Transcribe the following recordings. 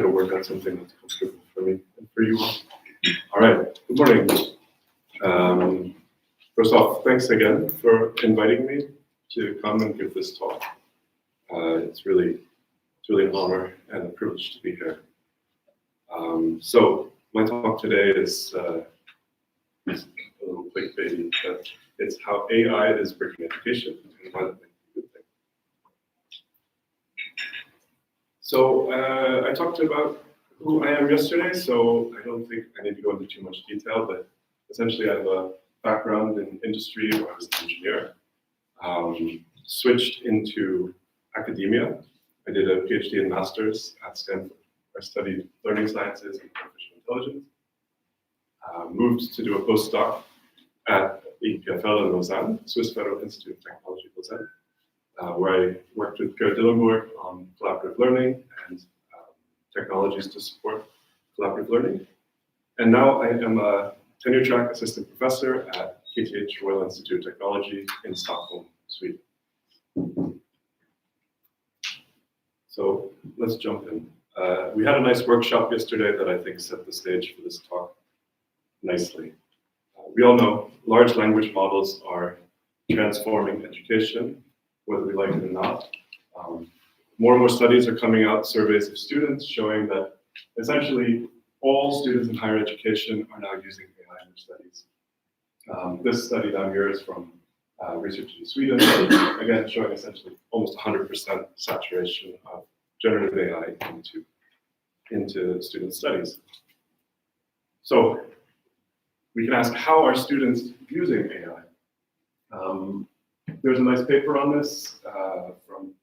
try to work out something that's comfortable for me and for you all. All right, good morning. First off, thanks again for inviting me to come and give this talk. It's really an honor and a privilege to be here. So my talk today is a little clickbaity, but it's how AI is breaking education and why that makes a good thing. So I talked about who I am yesterday, so I don't think I need to go into too much detail, but essentially I have a background in industry where I was an engineer, switched into academia. I did a PhD and master's at Stanford. I studied learning sciences and artificial intelligence. Moved to do a postdoc at EPFL in Lausanne, Swiss Federal Institute of Technology, Lausanne, where I worked with Gerd Dillenburg on collaborative learning and technologies to support collaborative learning. And now I am a tenure track assistant professor at KTH Royal Institute of Technology in Stockholm, Sweden. So let's jump in. We had a nice workshop yesterday that I think set the stage for this talk nicely. We all know large language models are transforming education, whether we like it or not. More and more studies are coming out, surveys of students showing that essentially all students in higher education are now using AI in their studies. This study down here is from research in Sweden, again showing essentially almost 100% saturation of generative AI into student studies. So we can ask, how are students using AI? There's a nice paper on this from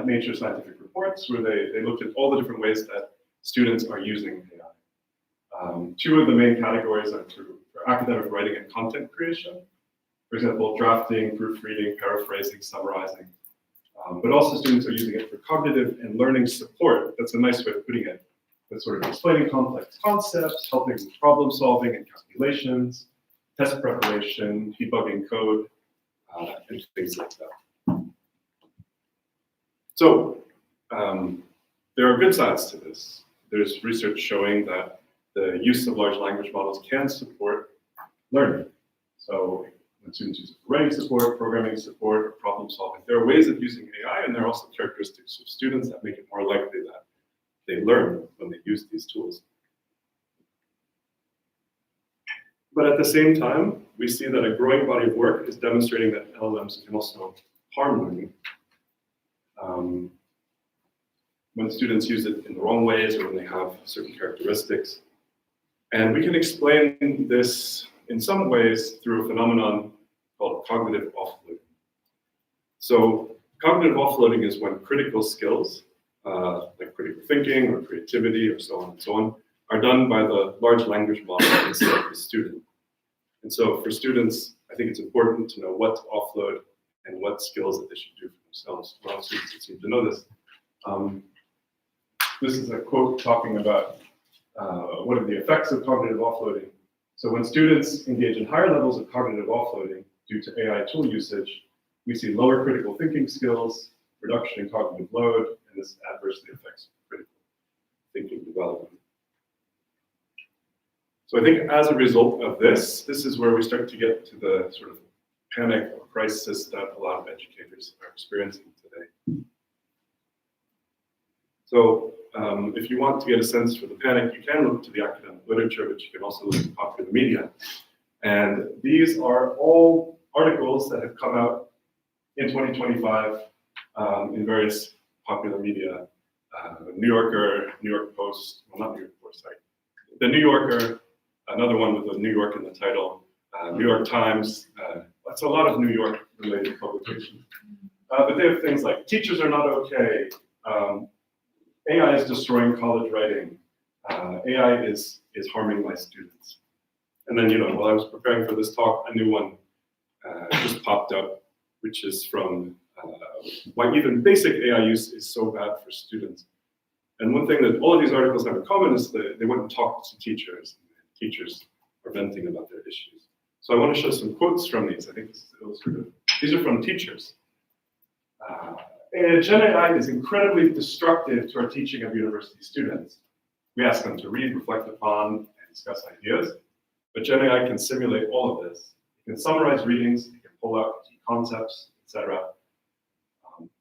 Nature Scientific Reports, where they looked at all the different ways that students are using AI. Two of the main categories are for academic writing and content creation. For example, drafting, proofreading, paraphrasing, summarizing. But also students are using it for cognitive and learning support. That's a nice way of putting it. That's sort of explaining complex concepts, helping with problem solving and calculations, test preparation, debugging code, and things like that. So there are good sides to this. There's research showing that the use of large language models can support learning. So when students use it for writing support, programming support, or problem solving, there are ways of using AI, and there are also characteristics of students that make it more likely that they learn when they use these tools. But at the same time, we see that a growing body of work is demonstrating that LLMs can also harm learning. When students use it in the wrong ways or when they have certain characteristics. And we can explain this in some ways through a phenomenon called cognitive offloading. So cognitive offloading is when critical skills, like critical thinking or creativity or so on and so on, are done by the large language model instead of the student. And so for students, I think it's important to know what to offload and what skills that they should do for themselves. A lot of students seem to know this. This is a quote talking about what are the effects of cognitive offloading. So when students engage in higher levels of cognitive offloading due to AI tool usage, we see lower critical thinking skills, reduction in cognitive load, and this adversely affects critical thinking development. So I think as a result of this is where we start to get to the sort of panic or crisis that a lot of educators are experiencing today. So if you want to get a sense for the panic, you can look to the academic literature, but you can also look at popular media. And these are all articles that have come out in 2025 in various popular media. New Yorker, New York Post, well, not New York Post, sorry. The New Yorker, another one with the New York in the title, New York Times. That's a lot of New York related publications. But they have things like, teachers are not okay. AI is destroying college writing. AI is harming my students. And then, while I was preparing for this talk, a new one just popped up, which is from why even basic AI use is so bad for students. And one thing that all of these articles have in common is that they went and talked to teachers. Teachers are venting about their issues. So I want to show some quotes from these. I think this is illustrative. These are from teachers. Gen AI is incredibly destructive to our teaching of university students. We ask them to read, reflect upon, and discuss ideas. But Gen AI can simulate all of this. It can summarize readings, it can pull out key concepts, etc.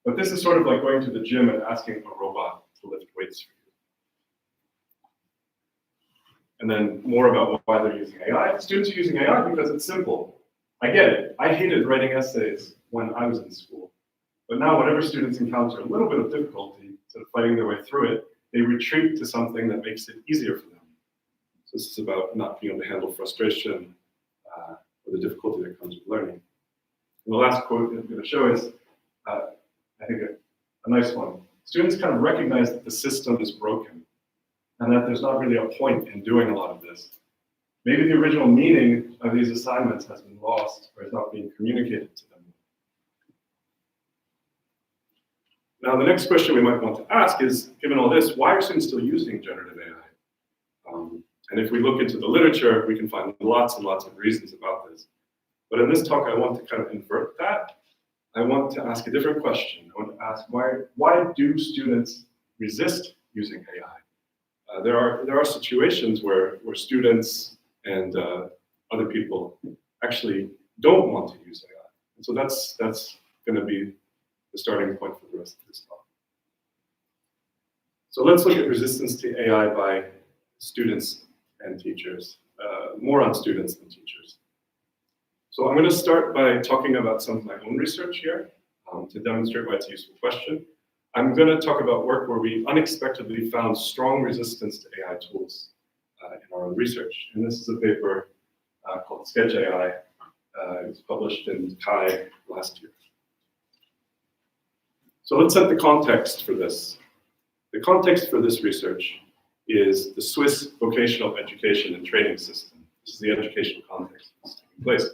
But this is sort of like going to the gym and asking a robot to lift weights for you. And then more about why they're using AI. Students are using AI because it's simple. I get it. I hated writing essays when I was in school. But now whenever students encounter a little bit of difficulty sort of fighting their way through it, they retreat to something that makes it easier for them. So this is about not being able to handle frustration or the difficulty that comes with learning. And the last quote I'm going to show is, I think, a nice one. Students kind of recognize that the system is broken and that there's not really a point in doing a lot of this. Maybe the original meaning of these assignments has been lost or is not being communicated to them. Now, the next question we might want to ask is, given all this, why are students still using generative AI? And if we look into the literature, we can find lots and lots of reasons about this. But in this talk, I want to kind of invert that. I want to ask a different question. I want to ask, why do students resist using AI? There are situations where students and other people actually don't want to use AI. And so that's going to be the starting point for the rest of this talk. So let's look at resistance to AI by students and teachers, more on students than teachers. So I'm going to start by talking about some of my own research here to demonstrate why it's a useful question. I'm going to talk about work where we unexpectedly found strong resistance to AI tools in our own research. And this is a paper called Sketch AI. It was published in Kai last year. So let's set the context for this. The context for this research is the Swiss vocational education and training system. This is the educational context that's taking place.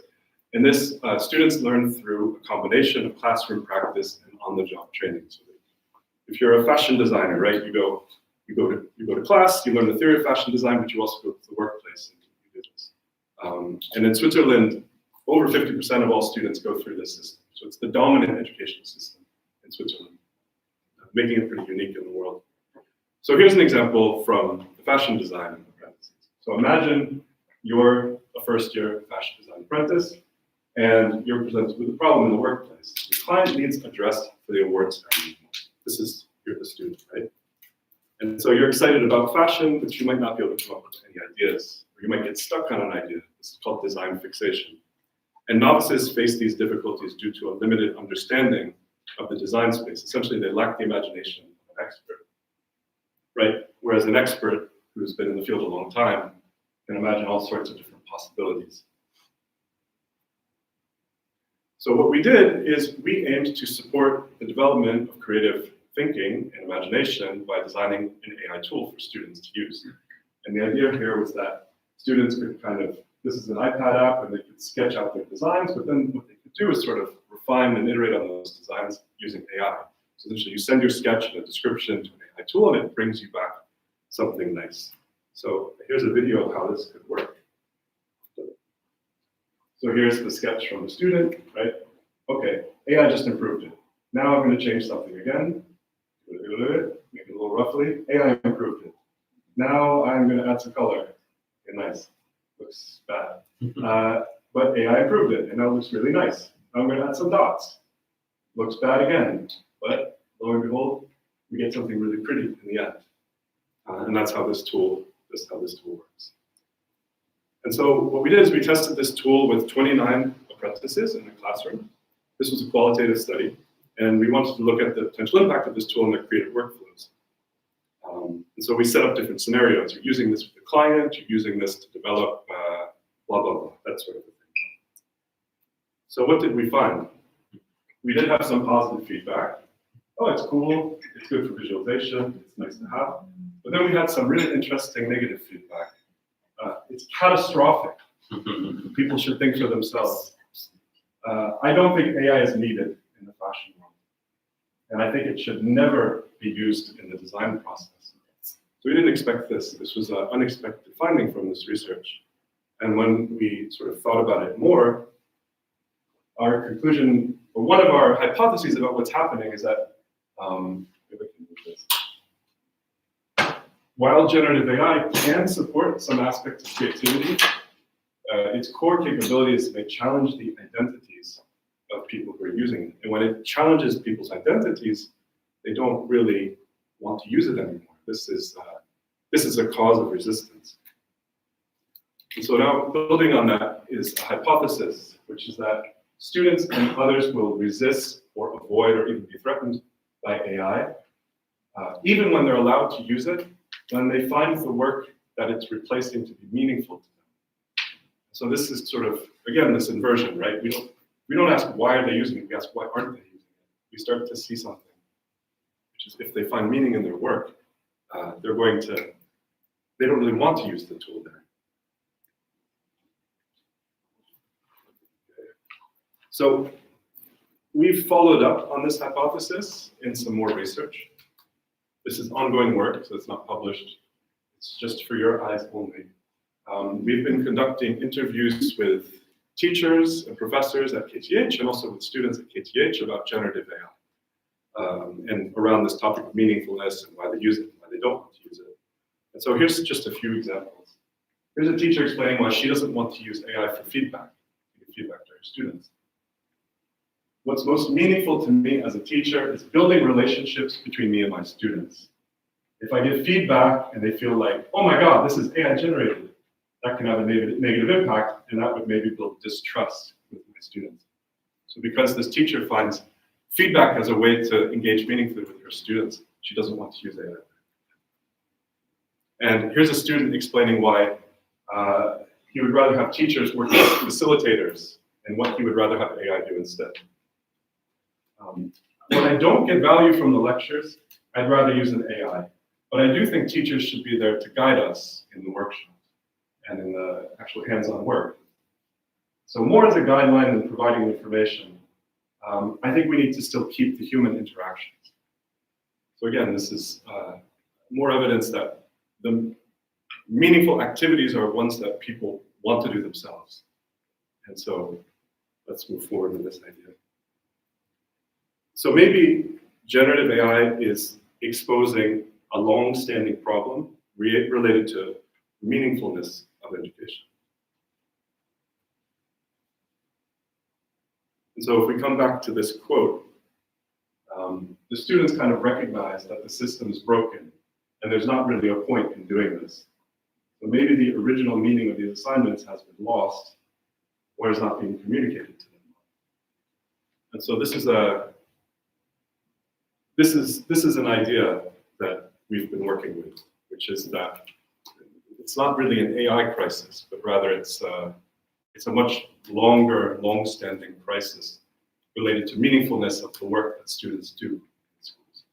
In this, students learn through a combination of classroom practice and on-the-job training. So if you're a fashion designer, right, you go to class, you learn the theory of fashion design, but you also go to the workplace and do business. And in Switzerland, over 50% of all students go through this system. So it's the dominant educational system in Switzerland, making it pretty unique in the world. So here's an example from the fashion design apprentices. So imagine you're a first-year fashion design apprentice, and you're presented with a problem in the workplace. The client needs a dress for the awards ceremony. You're the student, right? And so you're excited about fashion, but you might not be able to come up with any ideas, or you might get stuck on an idea. This is called design fixation. And novices face these difficulties due to a limited understanding of the design space. Essentially, they lack the imagination of an expert, right? Whereas an expert who's been in the field a long time can imagine all sorts of different possibilities. So what we did is we aimed to support the development of creative thinking and imagination by designing an AI tool for students to use. And the idea here was that students could this is an iPad app, and they could sketch out their designs, but then what they could do is sort of refine and iterate on those designs using AI. So essentially, you send your sketch and a description to an AI tool, and it brings you back something nice. So here's a video of how this could work. So here's the sketch from the student, right? Okay, AI just improved it. Now I'm going to change something again. Make it a little roughly. AI improved it. Now I'm going to add some color. Okay, nice. Looks bad. But AI improved it, and now it looks really nice. Now I'm going to add some dots. Looks bad again. But lo and behold, we get something really pretty in the end. And that's how this tool works. And so what we did is we tested this tool with 29 apprentices in the classroom. This was a qualitative study, and we wanted to look at the potential impact of this tool in their creative workflows. And so we set up different scenarios. You're using this with the client, you're using this to develop blah, blah, blah, that sort of thing. So what did we find? We did have some positive feedback. Oh, it's cool, it's good for visualization, it's nice to have. But then we had some really interesting negative feedback. It's catastrophic. People should think for themselves. I don't think AI is needed in the fashion world. And I think it should never be used in the design process. So we didn't expect this. This was an unexpected finding from this research. And when we sort of thought about it more, our conclusion, or one of our hypotheses about what's happening is that, maybe I can move this. while generative AI can support some aspects of creativity, its core capabilities may challenge the identities of people who are using it. And when it challenges people's identities, they don't really want to use it anymore. This is a cause of resistance. And so now, building on that is a hypothesis, which is that students and others will resist or avoid or even be threatened by AI, even when they're allowed to use it, when they find the work that it's replacing to be meaningful to them. So this is sort of, again, this inversion, right? We don't ask why are they using it, we ask why aren't they using it. We start to see something, which is if they find meaning in their work, they don't really want to use the tool there. So we've followed up on this hypothesis in some more research. This is ongoing work, so it's not published. It's just for your eyes only. We've been conducting interviews with teachers and professors at KTH and also with students at KTH about generative AI and around this topic of meaningfulness and why they use it and why they don't want to use it. And so here's just a few examples. Here's a teacher explaining why she doesn't want to use AI for feedback, to give feedback to her students. What's most meaningful to me as a teacher is building relationships between me and my students. If I give feedback and they feel like, oh my God, this is AI generated, that can have a negative impact, and that would maybe build distrust with my students. So because this teacher finds feedback as a way to engage meaningfully with her students, she doesn't want to use AI. And here's a student explaining why he would rather have teachers working as facilitators and what he would rather have AI do instead. When I don't get value from the lectures, I'd rather use an AI. But I do think teachers should be there to guide us in the workshops and in the actual hands-on work. So more as a guideline than providing information, I think we need to still keep the human interactions. So again, this is more evidence that the meaningful activities are ones that people want to do themselves. And so let's move forward with this idea. So maybe generative AI is exposing a long-standing problem related to meaningfulness of education. And so if we come back to this quote, the students kind of recognize that the system is broken and there's not really a point in doing this. So maybe the original meaning of these assignments has been lost or is not being communicated to them. And so this is an idea that we've been working with, which is that it's not really an AI crisis, but rather it's a much longer, long-standing crisis related to meaningfulness of the work that students do in schools.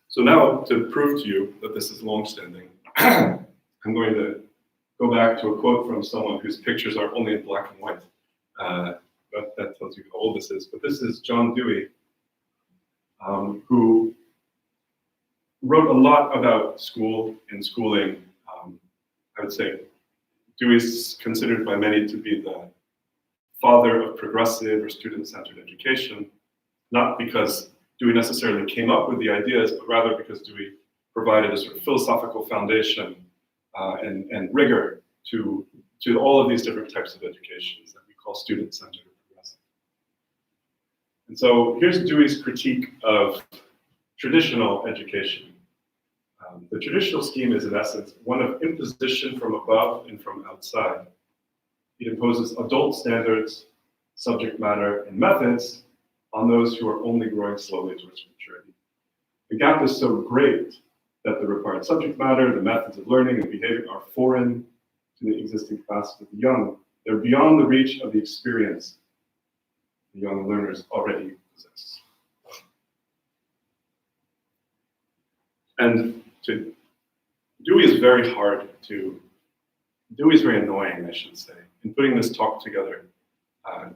So now, to prove to you that this is long-standing, I'm going to go back to a quote from someone whose pictures are only in black and white. That tells you how old this is. But this is John Dewey, who wrote a lot about school and schooling. I would say Dewey's considered by many to be the father of progressive or student-centered education, not because Dewey necessarily came up with the ideas, but rather because Dewey provided a sort of philosophical foundation and rigor to all of these different types of educations that we call student-centered or progressive. And so here's Dewey's critique of traditional education. The traditional scheme is, in essence, one of imposition from above and from outside. It imposes adult standards, subject matter, and methods on those who are only growing slowly towards maturity. The gap is so great that the required subject matter, the methods of learning and behaving are foreign to the existing capacity of the young. They're beyond the reach of the experience the young learners already possess. And Dewey is very annoying, I should say. In putting this talk together,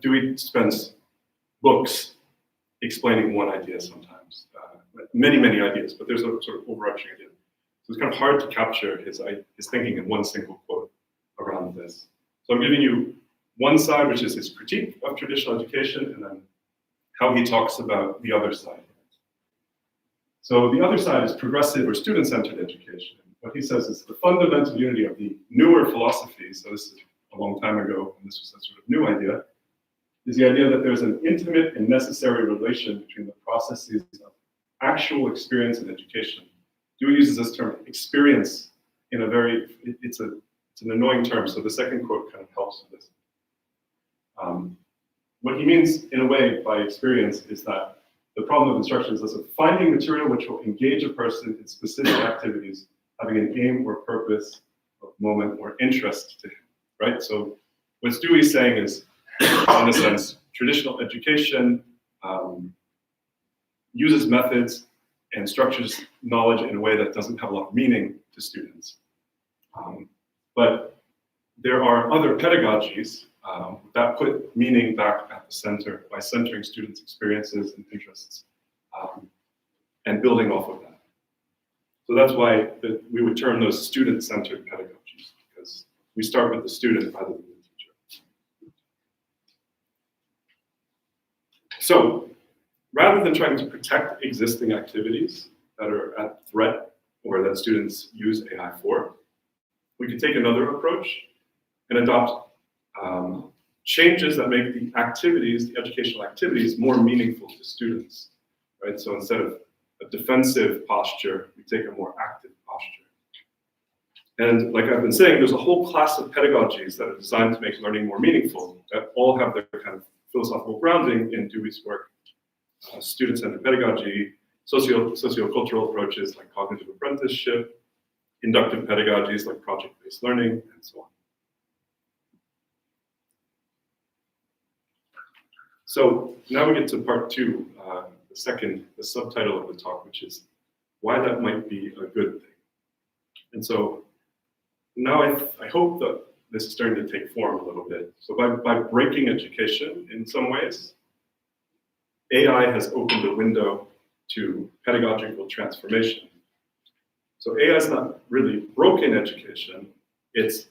Dewey spends books explaining one idea sometimes. Many ideas, but there's a sort of overarching idea. So it's kind of hard to capture his thinking in one single quote around this. So I'm giving you one side, which is his critique of traditional education, and then how he talks about the other side. So the other side is progressive or student-centered education. What he says is the fundamental unity of the newer philosophy, so this is a long time ago, and this was a sort of new idea, is the idea that there's an intimate and necessary relation between the processes of actual experience and education. Dewey uses this term experience in a very, it's an annoying term, so the second quote kind of helps with this. What he means in a way by experience is that the problem of instruction is also finding material which will engage a person in specific activities, having an aim or purpose, or moment or interest to him, right? So what Dewey is saying is, in a sense, traditional education uses methods and structures knowledge in a way that doesn't have a lot of meaning to students. But there are other pedagogies that put meaning back at the center by centering students' experiences and interests and building off of that. So that's why we would term those student-centered pedagogies, because we start with the student rather than the teacher. So rather than trying to protect existing activities that are at threat or that students use AI for, we could take another approach and adopt changes that make the activities, the educational activities, more meaningful to students, right? So instead of a defensive posture, we take a more active posture. And like I've been saying, there's a whole class of pedagogies that are designed to make learning more meaningful, that all have their kind of philosophical grounding in Dewey's work. Student-centered pedagogy, sociocultural approaches like cognitive apprenticeship, inductive pedagogies like project-based learning, and so on. So now we get to part two, the subtitle of the talk, which is why that might be a good thing. And so now I hope that this is starting to take form a little bit. So by breaking education in some ways, AI has opened a window to pedagogical transformation. So AI is not really broken education, it's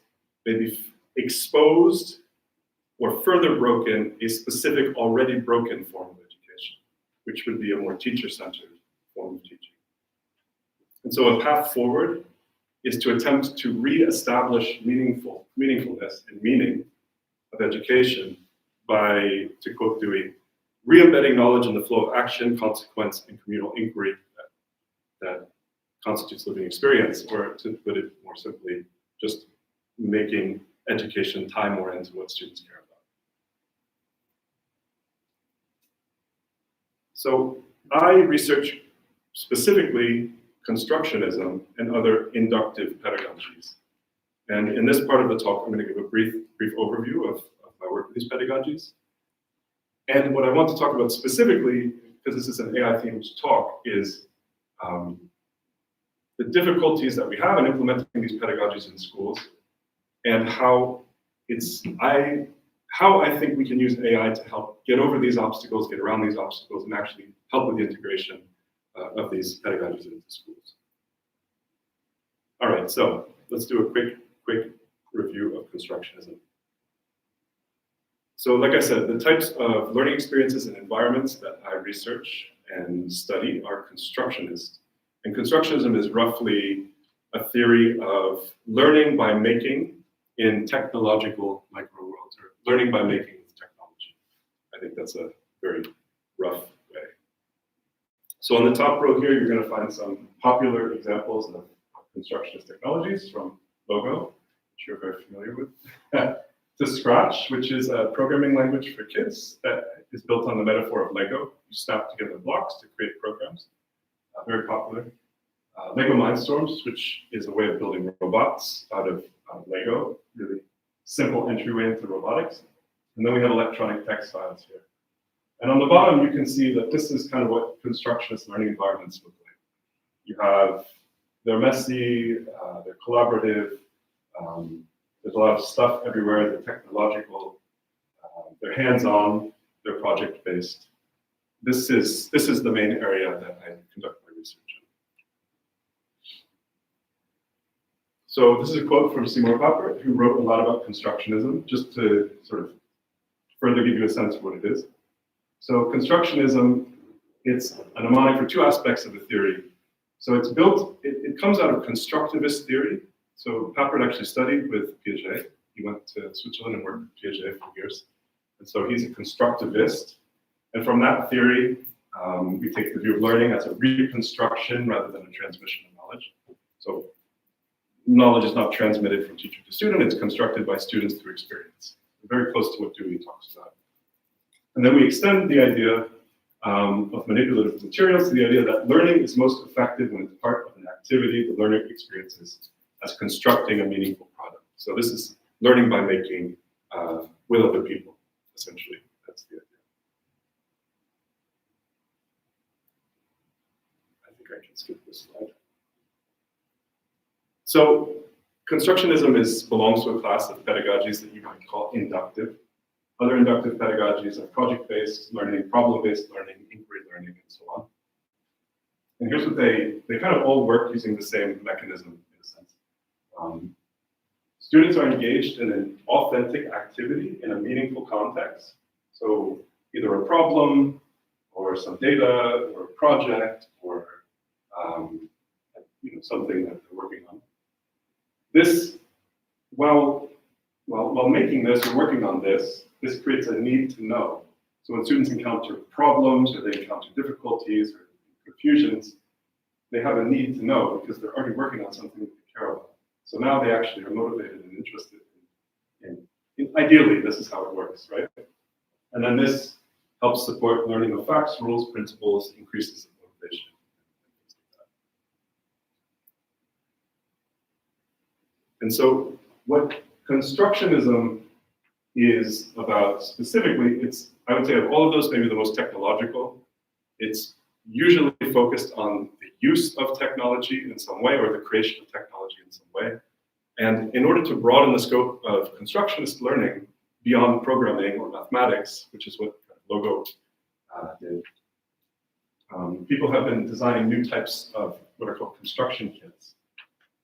maybe exposed or further broken a specific already broken form of education, which would be a more teacher-centered form of teaching. And so a path forward is to attempt to re-establish meaningfulness and meaning of education by, to quote Dewey, re-embedding knowledge in the flow of action, consequence, and communal inquiry that constitutes living experience, or to put it more simply, just making education tie more into what students care about. So I research specifically constructionism and other inductive pedagogies. And in this part of the talk, I'm going to give a brief overview of my work with these pedagogies. And what I want to talk about specifically, because this is an AI-themed talk, is the difficulties that we have in implementing these pedagogies in schools, and how I think we can use AI to help get over these obstacles, get around these obstacles, and actually help with the integration of these pedagogies into schools. All right, so let's do a quick review of constructionism. So like I said, the types of learning experiences and environments that I research and study are constructionist. And constructionism is roughly a theory of learning by making in technological micro-worlds, or learning by making with technology. I think that's a very rough way. So on the top row here, you're going to find some popular examples of constructionist technologies from Logo, which you're very familiar with, to Scratch, which is a programming language for kids that is built on the metaphor of Lego. You snap together blocks to create programs. Very popular. Lego Mindstorms, which is a way of building robots out of Lego, really simple entryway into robotics. And then we have electronic textiles here. And on the bottom, you can see that this is kind of what constructionist learning environments look like. They're messy, they're collaborative, there's a lot of stuff everywhere, they're technological, they're hands-on, they're project-based. This is the main area that I conduct my research in. So this is a quote from Seymour Papert, who wrote a lot about constructionism, just to sort of further give you a sense of what it is. So constructionism, it's a mnemonic for two aspects of the theory. So it's built, it comes out of constructivist theory. So Papert actually studied with Piaget. He went to Switzerland and worked with Piaget for years. And so he's a constructivist. And from that theory, we take the view of learning as a reconstruction rather than a transmission of knowledge. So knowledge is not transmitted from teacher to student, it's constructed by students through experience. Very close to what Dewey talks about. And then we extend the idea of manipulative materials to the idea that learning is most effective when it's part of an activity the learner experiences as constructing a meaningful product. So this is learning by making with other people, essentially. That's the idea. I think I can skip this slide. So constructionism belongs to a class of pedagogies that you might call inductive. Other inductive pedagogies are project-based learning, problem-based learning, inquiry learning, and so on. And here's what they kind of all work using the same mechanism in a sense. Students are engaged in an authentic activity in a meaningful context. So either a problem or some data or a project or something that they're working on. This, while making this or working on this creates a need to know. So when students encounter problems or they encounter difficulties or confusions, they have a need to know because they're already working on something that they care about. So now they actually are motivated and interested in ideally, this is how it works, right? And then this helps support learning of facts, rules, principles, increases motivation. And so what constructionism is about specifically, I would say of all of those, maybe the most technological. It's usually focused on the use of technology in some way or the creation of technology in some way. And in order to broaden the scope of constructionist learning beyond programming or mathematics, which is what Logo did, people have been designing new types of what are called construction kits.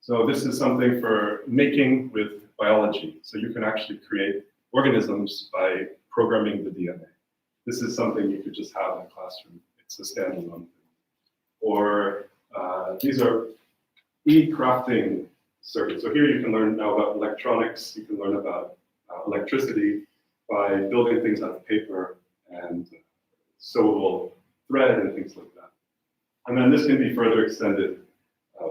So this is something for making with biology. So you can actually create organisms by programming the DNA. This is something you could just have in a classroom. It's a standalone thing. Or these are e-crafting circuits. So here you can learn now about electronics. You can learn about electricity by building things out of paper and sewable thread and things like that. And then this can be further extended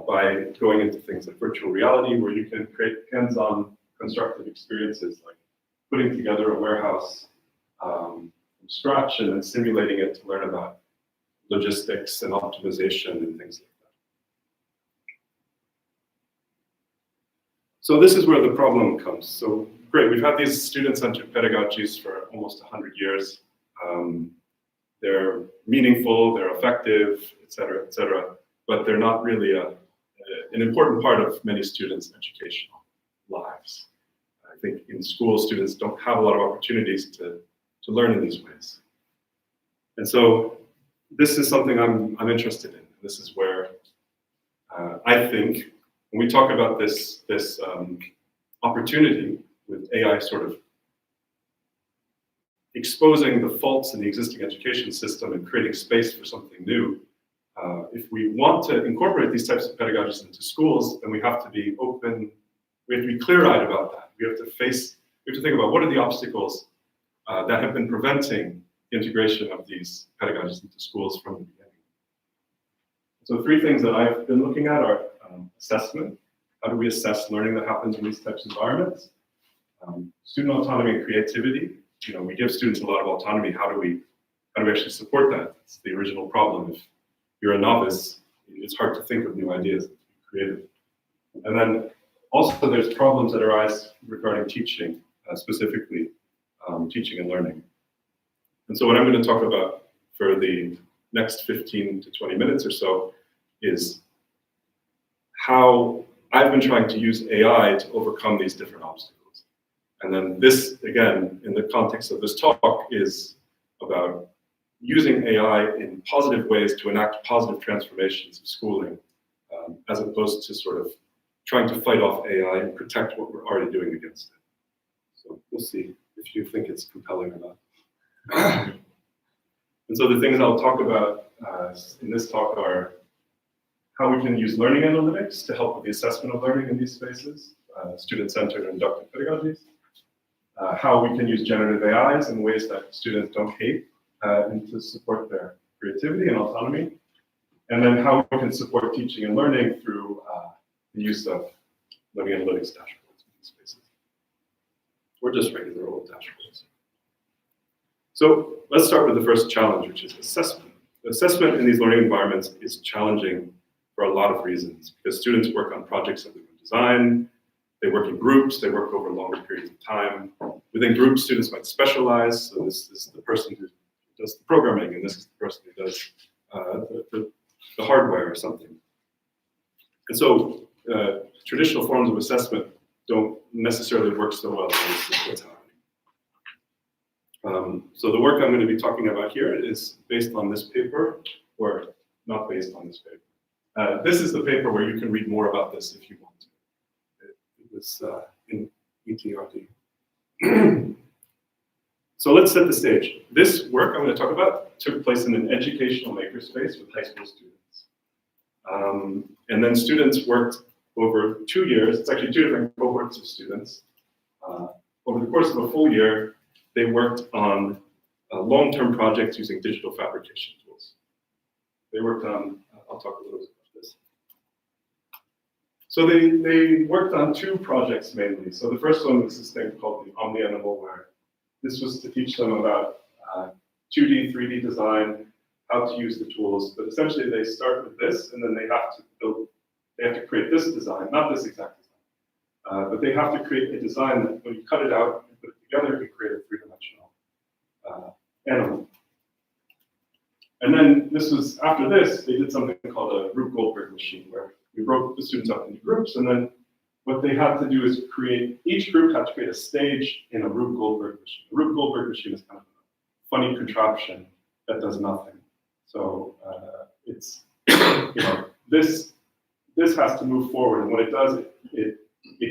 by going into things like virtual reality, where you can create hands-on constructive experiences, like putting together a warehouse from scratch and then simulating it to learn about logistics and optimization and things like that. So this is where the problem comes. So great, we've had these student-centered pedagogies for almost 100 years. They're meaningful, they're effective, et cetera, but they're not really an important part of many students' educational lives. I think in school, students don't have a lot of opportunities to learn in these ways. And so this is something I'm interested in. This is where I think when we talk about this opportunity with AI sort of exposing the faults in the existing education system and creating space for something new, if we want to incorporate these types of pedagogies into schools, then we have to be open, we have to be clear-eyed about that. We have to think about what are the obstacles that have been preventing the integration of these pedagogies into schools from the beginning. So 3 things that I've been looking at are assessment. How do we assess learning that happens in these types of environments? Student autonomy and creativity. We give students a lot of autonomy. How do we actually support that? It's the original problem. If you're a novice, it's hard to think of new ideas, to be creative. And then also there's problems that arise regarding teaching, specifically teaching and learning. And so what I'm going to talk about for the next 15 to 20 minutes or so is how I've been trying to use AI to overcome these different obstacles. And then this, again, in the context of this talk, is about using AI in positive ways to enact positive transformations of schooling, as opposed to sort of trying to fight off AI and protect what we're already doing against it. So we'll see if you think it's compelling or not. And so the things I'll talk about in this talk are how we can use learning analytics to help with the assessment of learning in these spaces, student-centered and inductive pedagogies, how we can use generative AIs in ways that students don't hate and to support their creativity and autonomy, and then how we can support teaching and learning through the use of learning analytics dashboards in these spaces, or just regular old dashboards. So let's start with the first challenge, which is assessment. Assessment in these learning environments is challenging for a lot of reasons, because students work on projects that we can design, they work in groups, they work over longer periods of time. Within groups, students might specialize, so this is the person who does the programming, and this is the person who does the hardware or something. And so traditional forms of assessment don't necessarily work so well as what's happening. So the work I'm going to be talking about here is based on this paper, or not based on this paper. This is the paper where you can read more about this if you want to. It was in ETRD. So let's set the stage. This work I'm going to talk about took place in an educational makerspace with high school students. And then students worked over 2 years. It's actually 2 different cohorts of students. Over the course of a full year, they worked on long-term projects using digital fabrication tools. They worked on, I'll talk a little bit about this. So they worked on 2 projects mainly. So the first one was this thing called the Omni-Animal, where this was to teach them about 2D, 3D design, how to use the tools. But essentially they start with this, and then they have to create this design, not this exact design. But they have to create a design that when you cut it out and put it together, you can create a 3-dimensional animal. And then after this, they did something called a Rube Goldberg machine, where we broke the students up into groups, and then what they had to do is each group had to create a stage in a Rube Goldberg machine. The Rube Goldberg machine is kind of a funny contraption that does nothing. So it's, this has to move forward, and when it does, it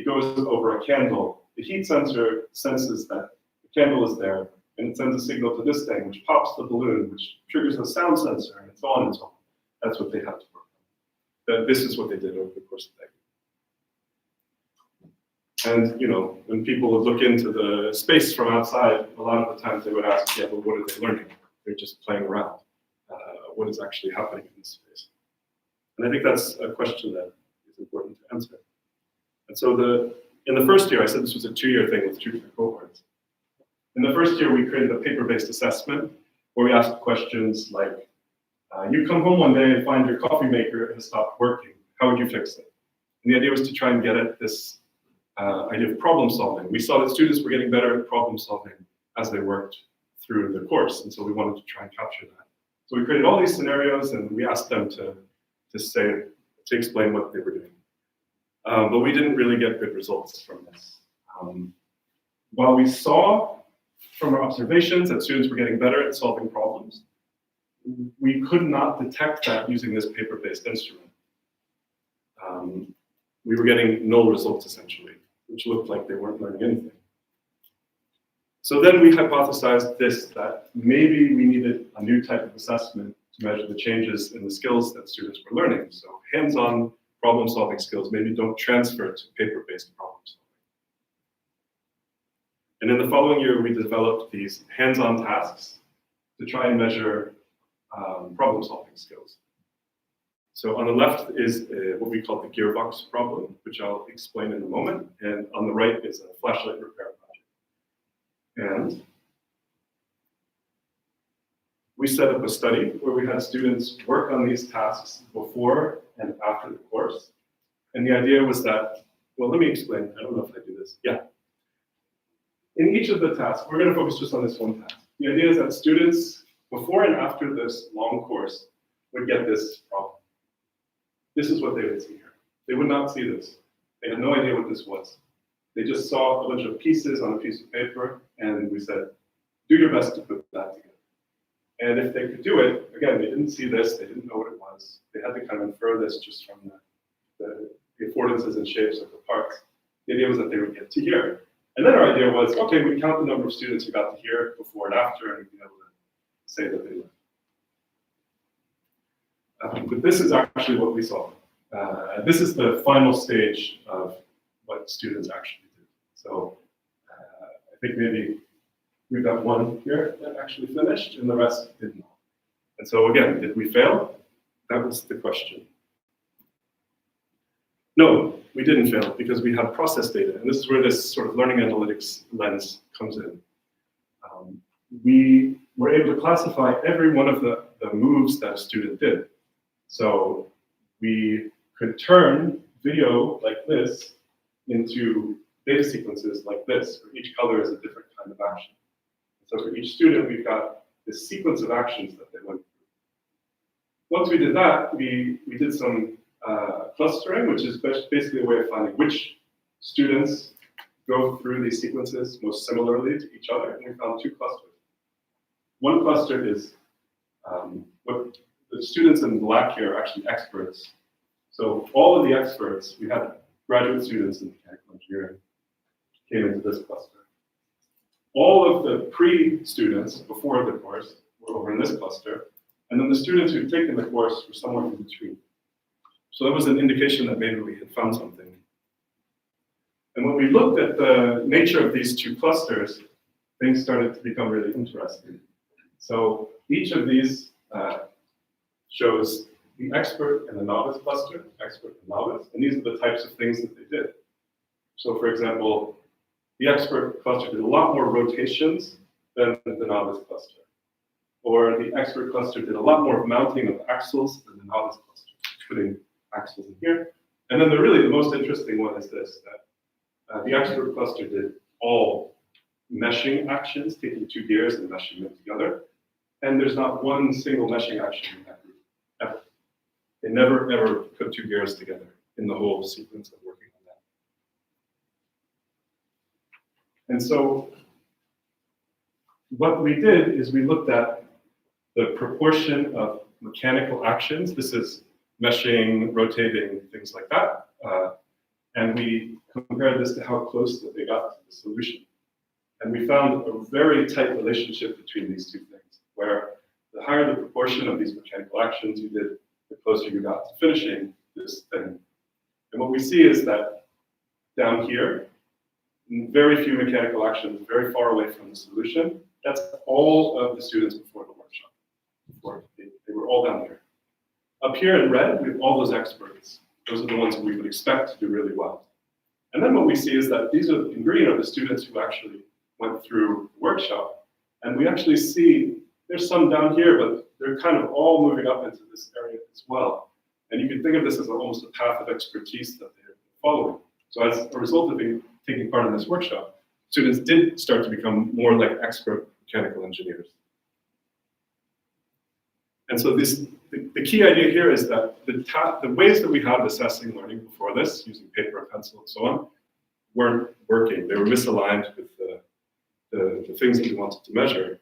goes over a candle. The heat sensor senses that the candle is there, and it sends a signal to this thing, which pops the balloon, which triggers a sound sensor, and so on and so on. That's what they had to work on. This is what they did over the course of the day. And when people would look into the space from outside, a lot of the times they would ask, yeah, but what are they learning? They're just playing around. What is actually happening in this space? And I think that's a question that is important to answer. And so in the first year, I said this was a 2-year thing with 2 different cohorts. In the first year, we created a paper-based assessment where we asked questions like, you come home one day and find your coffee maker has stopped working. How would you fix it? And the idea was to try and get at this idea of problem solving. We saw that students were getting better at problem solving as they worked through the course, and so we wanted to try and capture that. So we created all these scenarios, and we asked them to explain what they were doing. But we didn't really get good results from this. While we saw from our observations that students were getting better at solving problems, we could not detect that using this paper-based instrument. We were getting null results, essentially, which looked like they weren't learning anything. So then we hypothesized that maybe we needed a new type of assessment to measure the changes in the skills that students were learning. So hands-on problem-solving skills maybe don't transfer to paper-based problem solving. And in the following year, we developed these hands-on tasks to try and measure problem-solving skills. So on the left is what we call the gearbox problem, which I'll explain in a moment. And on the right is a flashlight repair project. And we set up a study where we had students work on these tasks before and after the course. And the idea was that, well, let me explain. I don't know if I do this. Yeah. In each of the tasks, we're going to focus just on this one task. The idea is that students, before and after this long course, would get this problem. This is what they would see here. They would not see this. They had no idea what this was. They just saw a bunch of pieces on a piece of paper, and we said, do your best to put that together. And if they could do it, again, they didn't see this, they didn't know what it was. They had to kind of infer this just from the affordances and shapes of the parts. The idea was that they would get to here, And then our idea was, okay, we count the number of students who got to hear before and after, and be able to say that they learned. But this is actually what we saw. This is the final stage of what students actually did. So I think maybe we've got one here that actually finished, and the rest did not. And so again, did we fail? That was the question. No, we didn't fail because we had process data, and this is where this sort of learning analytics lens comes in. We were able to classify every one of the moves that a student did. So we could turn video like this into data sequences like this, where each color is a different kind of action. So for each student, we've got this sequence of actions that they went through. Once we did that, we did some clustering, which is basically a way of finding which students go through these sequences most similarly to each other, and we found two clusters. One cluster is what the students in black here are actually experts. So all of the experts, we had graduate students in mechanical engineering, came into this cluster. All of the pre-students before the course were over in this cluster, and then the students who'd taken the course were somewhere in between. So that was an indication that maybe we had found something. And when we looked at the nature of these two clusters, things started to become really interesting. So each of these shows the expert and the novice cluster, expert and novice, and these are the types of things that they did. So for example, the expert cluster did a lot more rotations than the novice cluster. Or the expert cluster did a lot more mounting of axles than the novice cluster, putting axles in here. And then the most interesting one is this, that the expert cluster did all meshing actions, taking two gears and meshing them together. And there's not one single meshing action in that group, ever. They never, ever put two gears together in the whole sequence of working on that. And so what we did is we looked at the proportion of mechanical actions. This is meshing, rotating, things like that. And we compared this to how close that they got to the solution. And we found a very tight relationship between these two things, where the higher the proportion of these mechanical actions you did, the closer you got to finishing this thing. And what we see is that down here, very few mechanical actions, very far away from the solution. That's all of the students before the workshop. They were all down there. Up here in red, we have all those experts. Those are the ones that we would expect to do really well. And then what we see is that these are, in green, are the students who actually went through the workshop. And we actually see there's some down here, but they're kind of all moving up into this area as well. And you can think of this as almost a path of expertise that they're following. So as a result of taking part in this workshop, students did start to become more like expert mechanical engineers. And so the key idea here is that the ways that we had of assessing learning before this, using paper and pencil and so on, weren't working. They were misaligned with the things that we wanted to measure.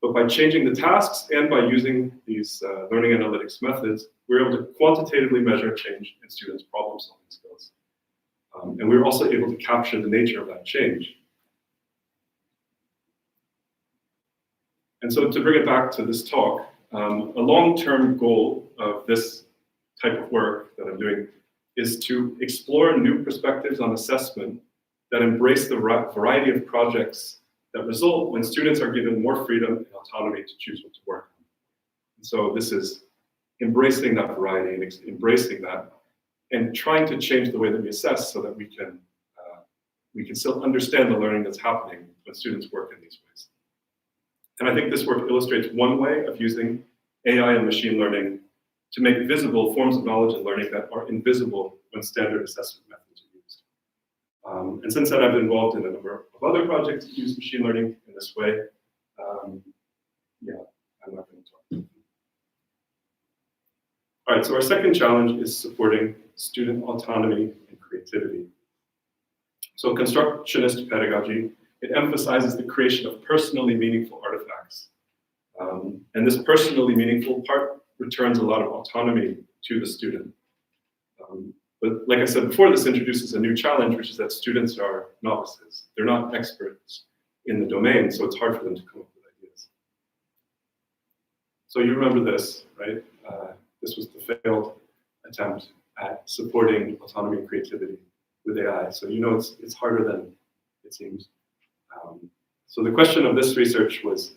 But by changing the tasks and by using these learning analytics methods, we were able to quantitatively measure change in students' problem-solving skills. And we were also able to capture the nature of that change. And so to bring it back to this talk, a long-term goal of this type of work that I'm doing is to explore new perspectives on assessment that embrace the variety of projects that result when students are given more freedom and autonomy to choose what to work on. And so this is embracing that variety and embracing that and trying to change the way that we assess so that we can still understand the learning that's happening when students work in these ways. And I think this work illustrates one way of using AI and machine learning to make visible forms of knowledge and learning that are invisible when standard assessment methods are used. And since then, I've been involved in a number of other projects that use machine learning in this way. Yeah, I'm not going to talk. All right, so our second challenge is supporting student autonomy and creativity. So constructionist pedagogy, it emphasizes the creation of personally meaningful artifacts. And this personally meaningful part returns a lot of autonomy to the student. But like I said before, this introduces a new challenge, which is that students are novices. They're not experts in the domain, so it's hard for them to come up with ideas. So you remember this, right? This was the failed attempt at supporting autonomy and creativity with AI. So you know it's harder than it seems. So the question of this research was,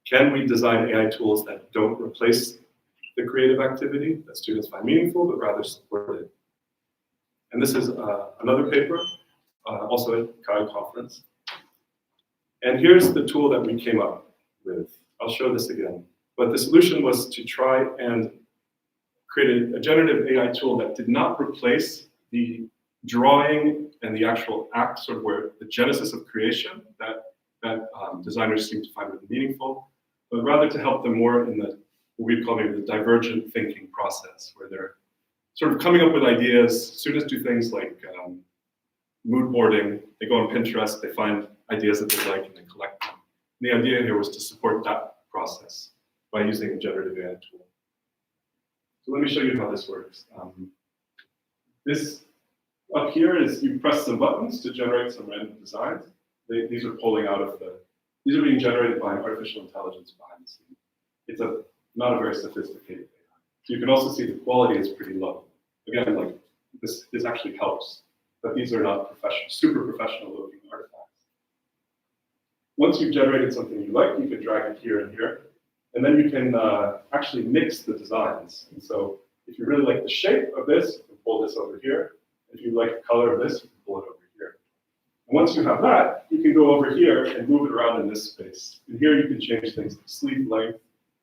can we design AI tools that don't replace the creative activity that students find meaningful, but rather support it? And this is another paper, also at CHI conference. And here's the tool that we came up with. I'll show this again. But the solution was to try and create a generative AI tool that did not replace the drawing and the actual act, sort of where the genesis of creation that designers seem to find really meaningful, but rather to help them more in the, what we'd call maybe the divergent thinking process, where they're sort of coming up with ideas. Students do things like mood boarding. They go on Pinterest, they find ideas that they like, and they collect them. And the idea here was to support that process by using a generative AI tool. So let me show you how this works. This up here is you press some buttons to generate some random designs. These are pulling out of these are being generated by artificial intelligence behind the scenes. It's not a very sophisticated AI. So you can also see the quality is pretty low. Again, like this actually helps, but these are not super professional looking artifacts. Once you've generated something you like, you can drag it here and here, and then you can actually mix the designs. And so if you really like the shape of this, you can pull this over here. If you like the color of this, you can pull it over here. And once you have that, you can go over here and move it around in this space. And here you can change things like sleeve length,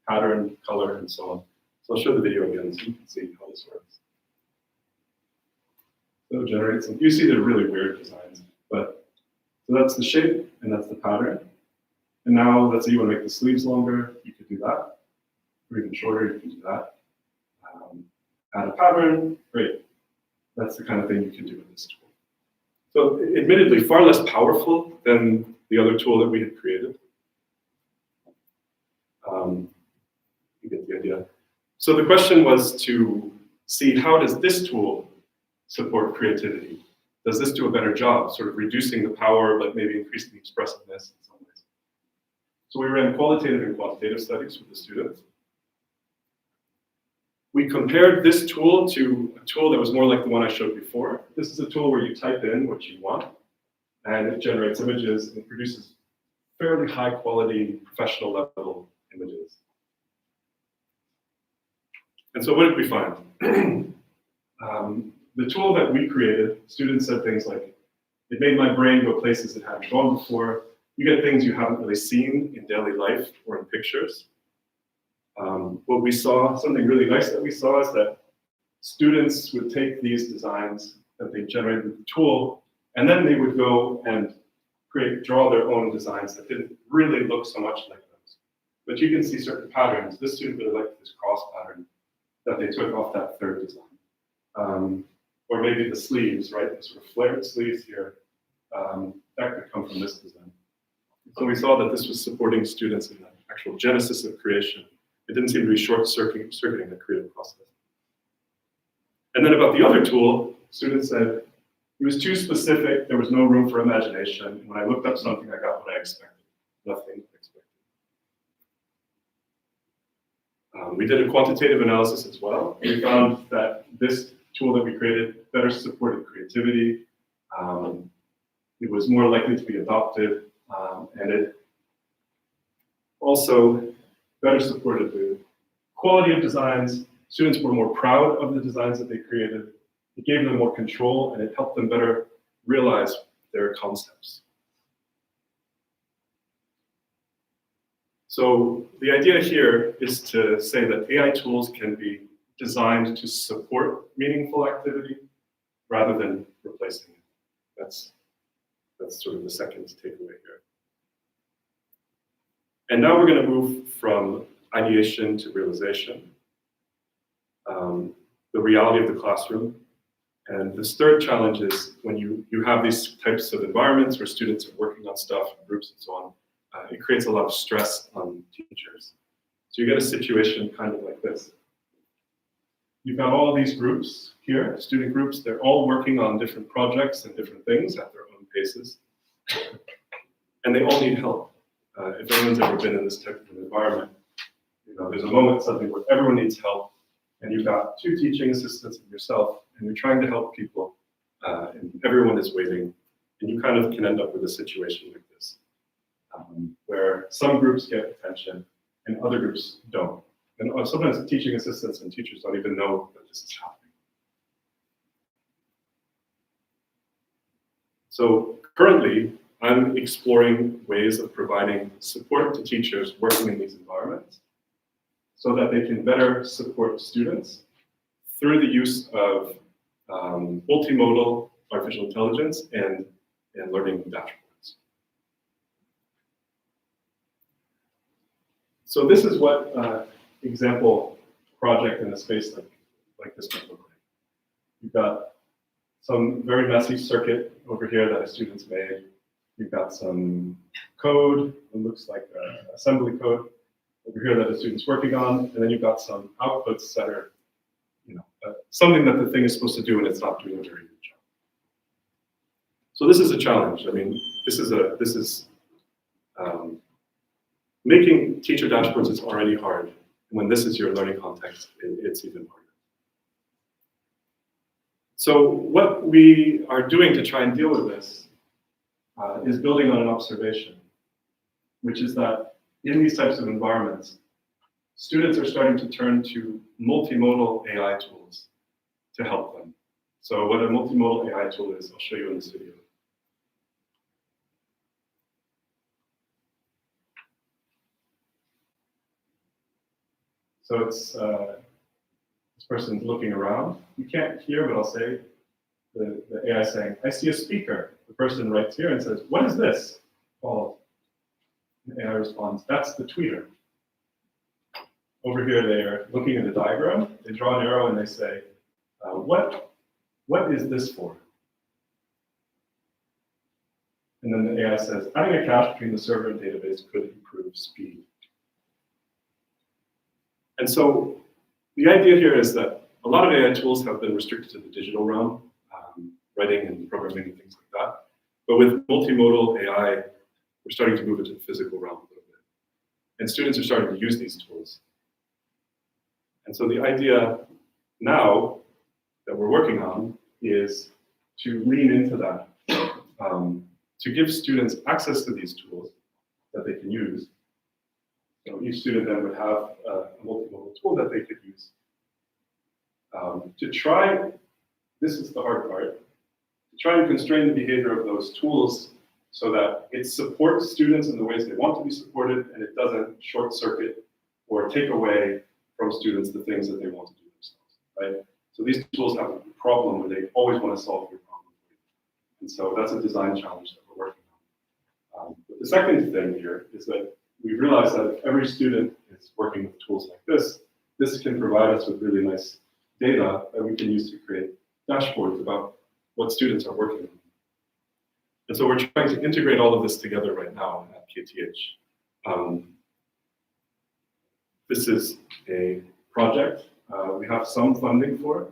pattern, color, and so on. So I'll show the video again so you can see how this works. So it generates some, you see they're really weird designs, but so that's the shape and that's the pattern. And now let's say you want to make the sleeves longer, you could do that. Or even shorter, you can do that. Add a pattern, great. That's the kind of thing you can do with this tool. So admittedly, far less powerful than the other tool that we had created. You get the idea. So the question was to see, how does this tool support creativity? Does this do a better job, sort of reducing the power, but maybe increasing the expressiveness in some ways? So we ran qualitative and quantitative studies with the students. We compared this tool to a tool that was more like the one I showed before. This is a tool where you type in what you want, and it generates images and produces fairly high quality, professional level images. And so what did we find? The tool that we created, students said things like, it made my brain go places it hadn't gone before. You get things you haven't really seen in daily life or in pictures. What we saw, something really nice that we saw, is that students would take these designs that they generated with the tool, and then they would go and draw their own designs that didn't really look so much like those. But you can see certain patterns. This student really liked this cross pattern that they took off that third design. Or maybe the sleeves, right? The sort of flared sleeves here, that could come from this design. So we saw that this was supporting students in the actual genesis of creation. It didn't seem to be short-circuiting the creative process. And then about the other tool, students said it was too specific, there was no room for imagination. When I looked up something, I got what I expected, nothing expected. We did a quantitative analysis as well. We found that this tool that we created better supported creativity. It was more likely to be adopted, and it also better supported the quality of designs. Students were more proud of the designs that they created. It gave them more control, and it helped them better realize their concepts. So the idea here is to say that AI tools can be designed to support meaningful activity rather than replacing it. That's sort of the second takeaway here. And now we're going to move from ideation to realization, the reality of the classroom. And this third challenge is when you have these types of environments where students are working on stuff, groups and so on, it creates a lot of stress on teachers. So you get a situation kind of like this. you've got all these groups here, student groups. They're all working on different projects and different things at their own paces. And they all need help. If anyone's ever been in this type of an environment, there's a moment suddenly where everyone needs help, and you've got 2 teaching assistants and yourself, and you're trying to help people, and everyone is waiting, and you kind of can end up with a situation like this, where some groups get attention and other groups don't. And sometimes teaching assistants and teachers don't even know that this is happening. So currently, I'm exploring ways of providing support to teachers working in these environments so that they can better support students through the use of multimodal artificial intelligence and learning dashboards. So this is what example project in a space like this might look like. You've got some very messy circuit over here that a student's made. You've got some code, it looks like assembly code over here that the student's working on, and then you've got some outputs that are, something that the thing is supposed to do and it's not doing a very good job. So this is a challenge. I mean, this is making teacher dashboards is already hard. When this is your learning context, it's even harder. So what we are doing to try and deal with this is building on an observation, which is that in these types of environments, students are starting to turn to multimodal AI tools to help them. So what a multimodal AI tool is, I'll show you in this video. So it's this person's looking around. You can't hear what I'll say. The AI is saying, I see a speaker. The person writes here and says, what is this? Well, the AI responds, that's the tweeter. Over here, they're looking at the diagram. They draw an arrow and they say, what is this for? And then the AI says, adding a cache between the server and database could improve speed. And so the idea here is that a lot of AI tools have been restricted to the digital realm, writing and programming and things like that. But with multimodal AI, we're starting to move into the physical realm a little bit. And students are starting to use these tools. And so the idea now that we're working on is to lean into that, to give students access to these tools that they can use. So each student then would have a multimodal tool that they could use. To try, this is the hard part, to try and constrain the behavior of those tools so that it supports students in the ways they want to be supported and it doesn't short circuit or take away from students the things that they want to do themselves, right? So these tools have a problem where they always want to solve your problem for you. And so that's a design challenge that we're working on. But the second thing here is that we realize that if every student is working with tools like this, this can provide us with really nice data that we can use to create dashboards about what students are working on. And so we're trying to integrate all of this together right now at KTH. This is a project. We have some funding for it.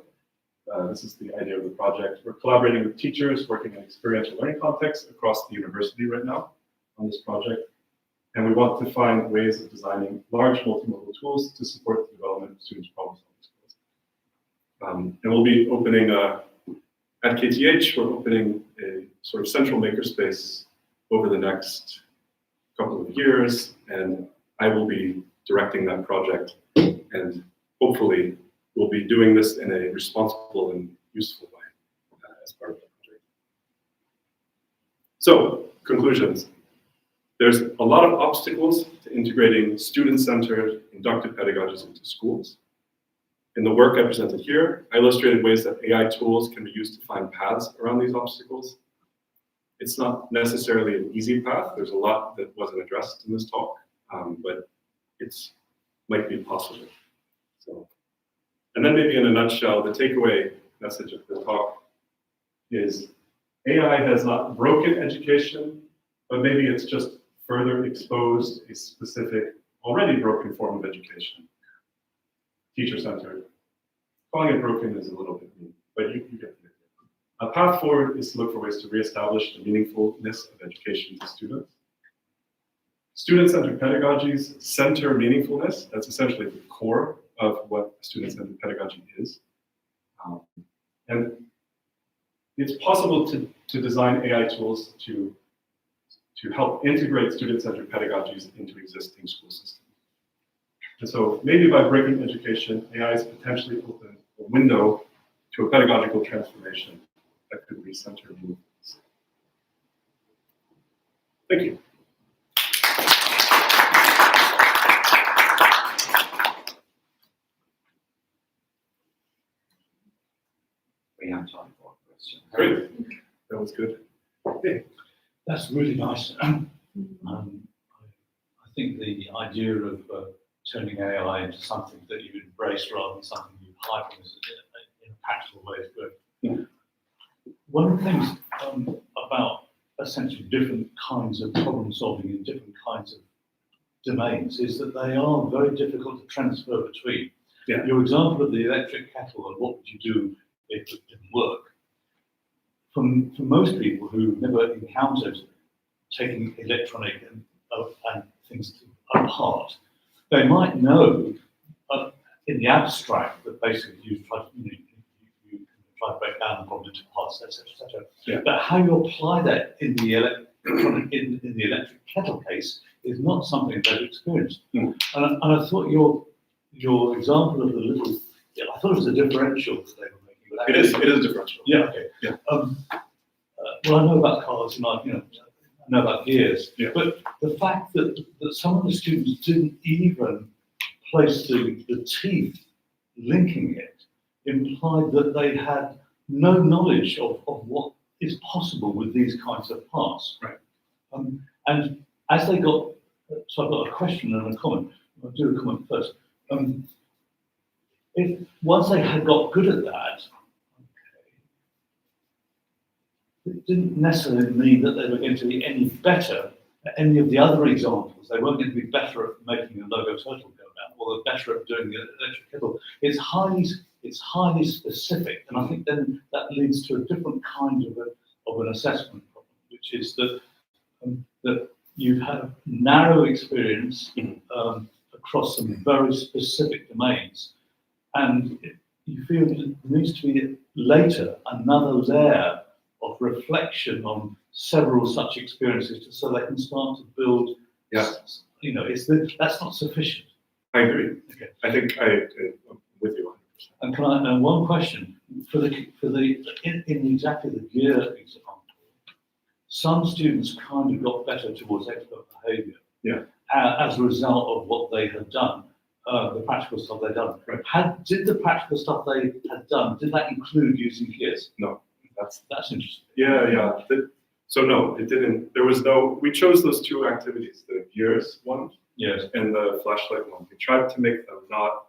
This is the idea of the project. We're collaborating with teachers working in experiential learning contexts across the university right now on this project. And we want to find ways of designing large multimodal tools to support the development of students' problem-solving skills. And we'll be opening, at KTH, we're opening a sort of central makerspace over the next couple of years, and I will be directing that project, and hopefully we'll be doing this in a responsible and useful way as part of the project. So, conclusions. There's a lot of obstacles to integrating student-centered inductive pedagogies into schools. In the work I presented here, I illustrated ways that AI tools can be used to find paths around these obstacles. It's not necessarily an easy path. There's a lot that wasn't addressed in this talk, but it might be possible. So, and then maybe in a nutshell, the takeaway message of the talk is AI has not broken education, but maybe it's just further exposed a specific, already broken form of education. Teacher-centered, calling it broken is a little bit mean, but you get the idea. A path forward is to look for ways to reestablish the meaningfulness of education to students. Student-centered pedagogies center meaningfulness. That's essentially the core of what student-centered pedagogy is. And it's possible to design AI tools to help integrate student-centered pedagogies into existing school systems. And so maybe by breaking education, AI has potentially opened a window to a pedagogical transformation that could recenter meaningfulness. Thank you. We have time for a question. Great. That was good. Okay. That's really nice. I think the idea of turning AI into something that you embrace rather than something you hide from is in a practical way is good. Yeah. One of the things about essentially different kinds of problem solving in different kinds of domains is that they are very difficult to transfer between. Yeah. Your example of the electric kettle and what would you do if it didn't work? For most people who've never encountered taking electronic and things apart, they might know in the abstract that basically you try to break down the problem into parts, etc., etc. Yeah. But how you apply that in the electronic in the electric kettle case is not something they've experienced. Mm. And I thought your example of the little, I thought it was a differential that they were making. But It is differential. Yeah. Okay. Yeah. Well, I know about cars, and I know about gears. Yeah. But the fact that some of the students didn't even place the teeth linking it implied that they had no knowledge of what is possible with these kinds of parts. Right. And as they got, so I've got a question and a comment. I'll do a comment first. If once they had got good at that, it didn't necessarily mean that they were going to be any better at any of the other examples. They weren't going to be better at making a logo turtle go down, or better at doing the electric kettle. It's highly specific, and I think then that leads to a different kind of an assessment problem, which is that that you have narrow experience across some very specific domains, and you feel that there needs to be later another layer of reflection on several such experiences so they can start to build. Yeah. That's not sufficient. I agree. Okay. I think I'm with you 100%. And one question in exactly the gear example, some students kind of got better towards expert behaviour. Yeah. As a result of what they had done, the practical stuff they'd done. Right. Did the practical stuff they had done, did that include using gears? No. That's interesting. Yeah. So no, it didn't. There was no. We chose those two activities: the gears one, Yes, and the flashlight one. We tried to make them not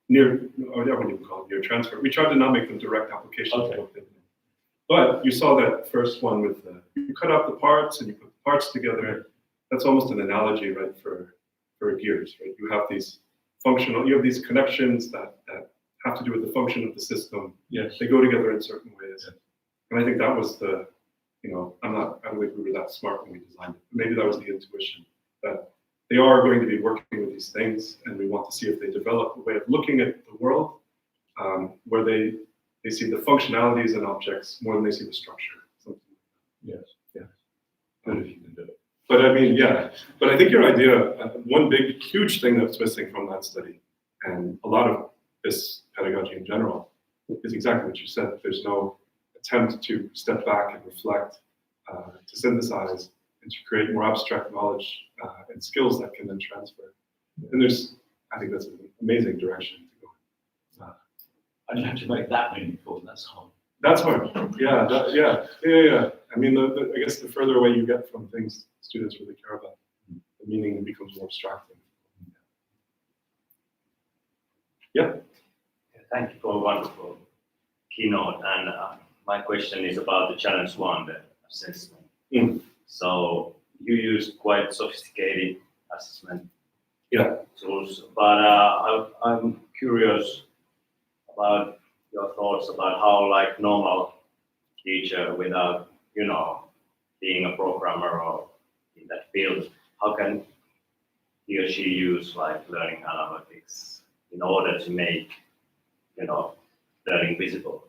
near, or what do you call it, near transfer. We tried to not make them direct applications. Okay. Of what they did. But you saw that first one with you cut out the parts and you put the parts together. That's almost an analogy, right, for gears, right? You have these these connections that have to do with the function of the system. yes. They go together in certain ways. Yeah. And I think that was I don't think we were that smart when we designed it. Maybe that was the intuition that they are going to be working with these things, and we want to see if they develop a way of looking at the world where they see the functionalities and objects more than they see the structure. Something like that. Yes. Yeah. Good if you can do it. But I mean, yeah. But I think your idea, one big, huge thing that's missing from that study, and a lot of this pedagogy in general, is exactly what you said. There's no attempt to step back and reflect, to synthesize, and to create more abstract knowledge and skills that can then transfer. And I think that's an amazing direction to go. And you have to make that meaningful, and that's hard. That's hard. Yeah. I mean, I guess the further away you get from things students really care about, the meaning becomes more abstracting. Yeah. Thank you for a wonderful keynote. And my question is about the challenge one, the assessment. Mm. So you use quite sophisticated assessment Yeah. tools, but I'm curious about your thoughts about how like normal teacher without, you know, being a programmer or in that field, how can he or she use like learning analytics in order to make, you know, learning visible?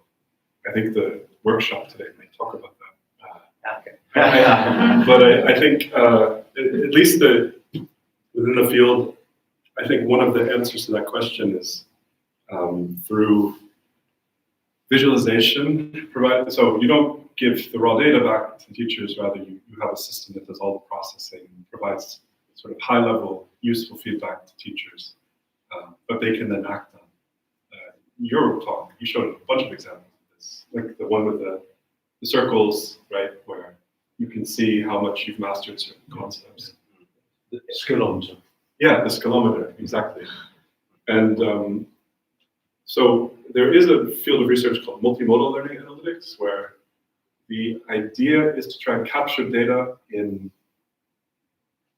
I think the workshop today may talk about that. Okay. But I think at least within the field, I think one of the answers to that question is through visualization provided. So you don't give the raw data back to teachers, rather you have a system that does all the processing and provides sort of high-level useful feedback to teachers, but they can then act on. Your talk, you showed a bunch of examples of this, like the one with the circles, right, where you can see how much you've mastered certain concepts. The skillometer. Yeah, the skillometer, exactly. And so there is a field of research called multimodal learning analytics, where the idea is to try and capture data in,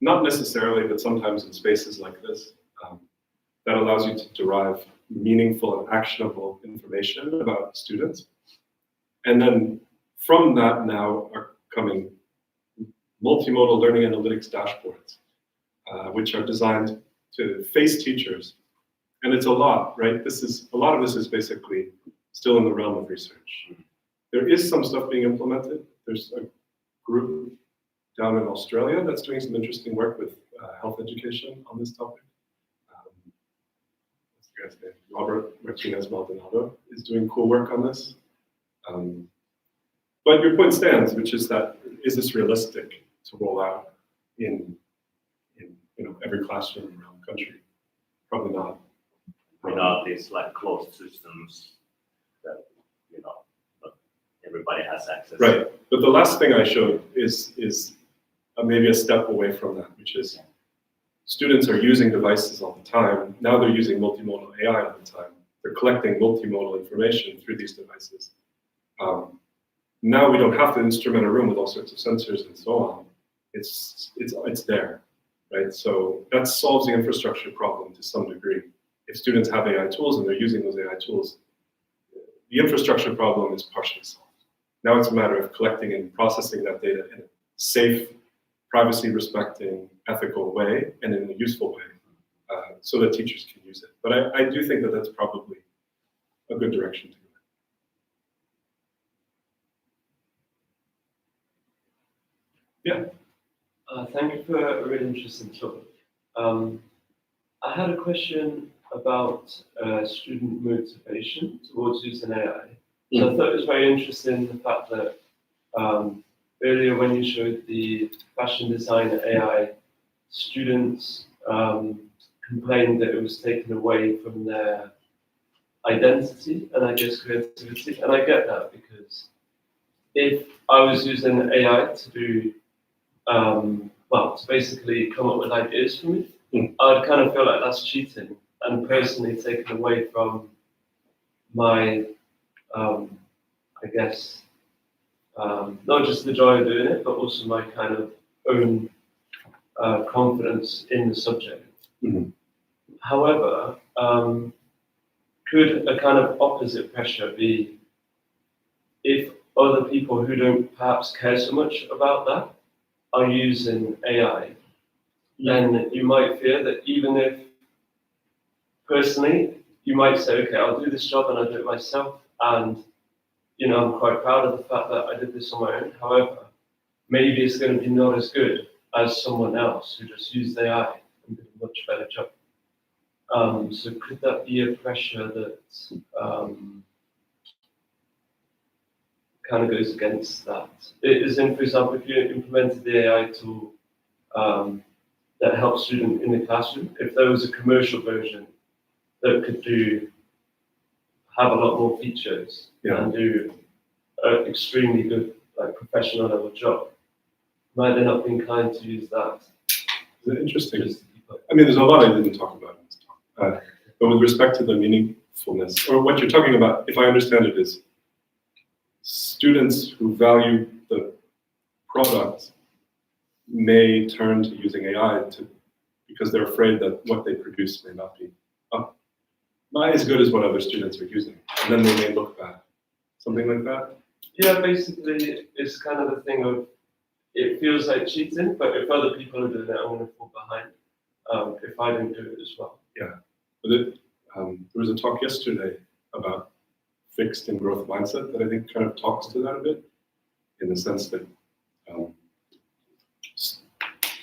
not necessarily, but sometimes in spaces like this, that allows you to derive meaningful and actionable information about students. And then from that now are coming multimodal learning analytics dashboards, which are designed to face teachers. And it's a lot, right? A lot of this is basically still in the realm of research. There is some stuff being implemented. There's a group down in Australia that's doing some interesting work with health education on this topic. Robert Martinez Maldonado is doing cool work on this. But your point stands, which is that, is this realistic to roll out in every classroom around the country? Probably not. Without these like closed systems that, you know, not everybody has access. Right. But the last thing I showed is maybe a step away from that, which is students are using devices all the time. Now they're using multimodal AI all the time. They're collecting multimodal information through these devices. Now we don't have to instrument a room with all sorts of sensors and so on. It's there, right? So that solves the infrastructure problem to some degree. If students have AI tools and they're using those AI tools, the infrastructure problem is partially solved. Now it's a matter of collecting and processing that data in a safe, privacy-respecting, ethical way and in a useful way, so that teachers can use it. But I do think that that's probably a good direction to go. Yeah. Thank you for a really interesting talk. I had a question about student motivation towards using AI. So I thought it was very interesting the fact that earlier when you showed the fashion design AI, students complained that it was taken away from their identity and I guess creativity. And I get that, because if I was using AI to do to basically come up with ideas for me, I'd kind of feel like that's cheating and personally taken away from my, I guess, not just the joy of doing it, but also my kind of own confidence in the subject. Mm-hmm. However, could a kind of opposite pressure be if other people who don't perhaps care so much about that are using AI, then you might fear that even if personally you might say, okay, I'll do this job and I'll do it myself, and you know, I'm quite proud of the fact that I did this on my own. However, maybe it's going to be not as good as someone else who just used AI and did a much better job. So could that be a pressure that kind of goes against that? It is in, for example, if you implemented the AI tool that helps students in the classroom, if there was a commercial version that could have a lot more features and do an extremely good, like, professional level job, might they not be inclined to use that? Interesting. I mean, there's a lot I didn't talk about in this talk. But with respect to the meaningfulness, or what you're talking about, if I understand it, is students who value the product may turn to using AI because they're afraid that what they produce may not not as good as what other students are using, and then they may look bad. Something like that. Yeah, basically, it's kind of the thing of it feels like cheating, but if other people are doing it, I'm going to fall behind if I don't do it as well. Yeah. But there was a talk yesterday about fixed and growth mindset that I think kind of talks to that a bit, in the sense that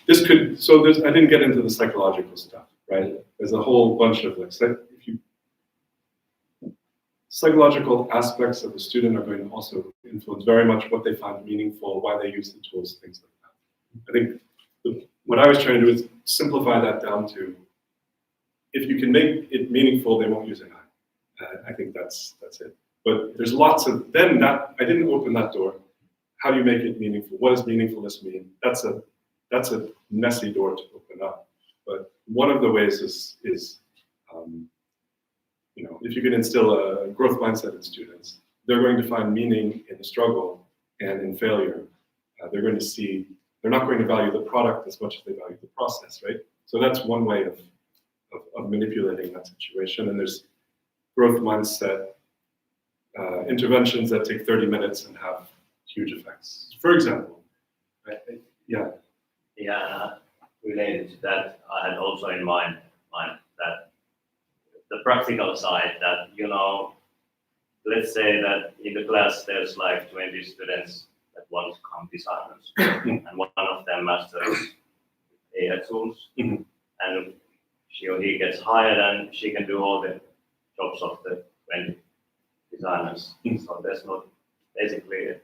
this could, so there's, I didn't get into the psychological stuff, right? There's a whole bunch of psychological aspects of the student are going to also influence very much what they find meaningful, why they use the tools, things like that. I think what I was trying to do is simplify that down to, if you can make it meaningful, they won't use AI. I think that's it. But there's lots of, then that, I didn't open that door. How do you make it meaningful? What does meaningfulness mean? That's a messy door to open up. But one of the ways is if you can instill a growth mindset in students, they're going to find meaning in the struggle and in failure. They're not going to value the product as much as they value the process, right? So that's one way of manipulating that situation. And there's growth mindset interventions that take 30 minutes and have huge effects. For example, right? Yeah. Yeah, related to that, I had also in mind that the practical side, that, let's say that in the class there's like 20 students that want to become designers, and one of them masters AI tools, and she or he gets hired and she can do all the jobs of the 20 designers. So there's not basically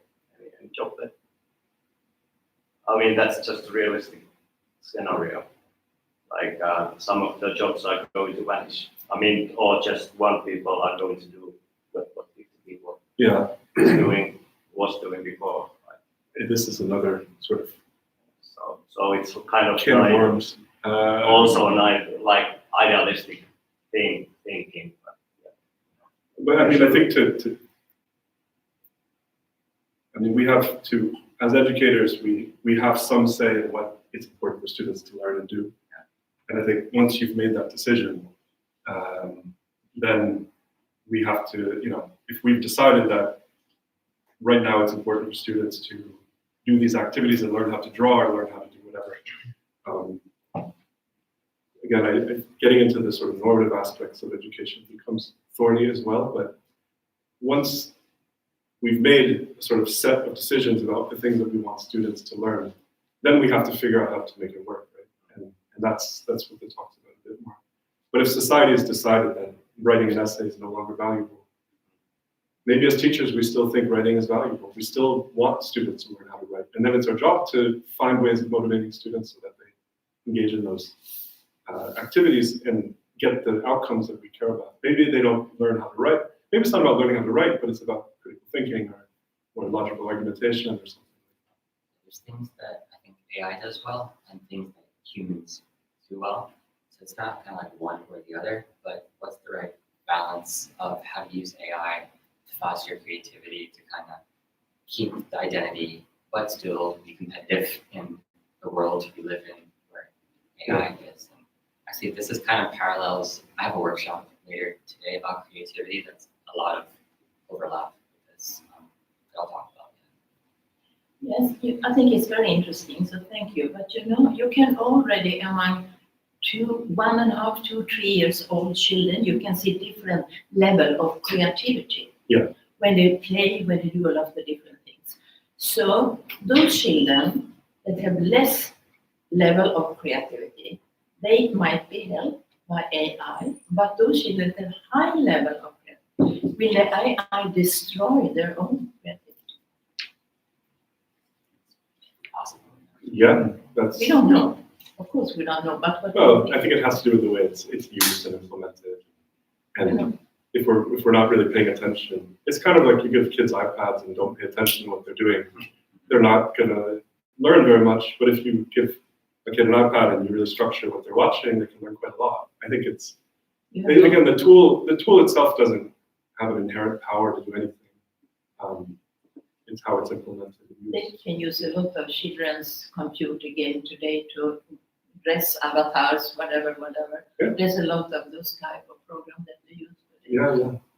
any job there. I mean, that's just a realistic scenario. Like some of the jobs are going to vanish. I mean, or just one people are going to do what 50 people was doing before. Right? This is another sort of so it's kind of can of worms. Also like idealistic thinking. But I mean, I think we have to, as educators, we have some say in what it's important for students to learn and do. And I think once you've made that decision, then we have to, if we've decided that right now it's important for students to do these activities and learn how to draw or learn how to do whatever. Again, getting into the sort of normative aspects of education becomes thorny as well, but once we've made a sort of set of decisions about the things that we want students to learn, then we have to figure out how to make it work, right? And that's what they talked about a bit more. But if society has decided that writing an essay is no longer valuable, maybe as teachers we still think writing is valuable. We still want students to learn how to write. And then it's our job to find ways of motivating students so that they engage in those activities and get the outcomes that we care about. Maybe they don't learn how to write. Maybe it's not about learning how to write, but it's about critical thinking or logical argumentation or something. There's things that I think AI does well and things that humans do well. So it's not kind of like one or the other, but what's the right balance of how to use AI to foster creativity, to kind of keep the identity, but still be competitive in the world we live in where AI is. And actually, this is kind of parallels. I have a workshop later today about creativity that's a lot of overlap with this. I'll talk about it. Yes, I think it's very interesting, so thank you. But you can already among 1.5 to 3 years old children, you can see different level of creativity. Yeah. When they play, when they do a lot of different things. So those children that have less level of creativity, they might be helped by AI, but those children that have high level of creativity, will the AI destroy their own creativity? Possible. Yeah, that's. We don't know. Of course, we don't know, but what Well, I think it has to do with the way it's used and implemented. And if we're not really paying attention, it's kind of like you give kids iPads and don't pay attention to what they're doing. They're not gonna learn very much. But if you give a kid an iPad and you really structure what they're watching, they can learn quite a lot. I think it's again the tool itself doesn't have an inherent power to do anything. It's how it's implemented. They can use a lot of children's computer game today to dress avatars, whatever. Yeah. There's a lot of those type of programs that they use. Yeah, yeah.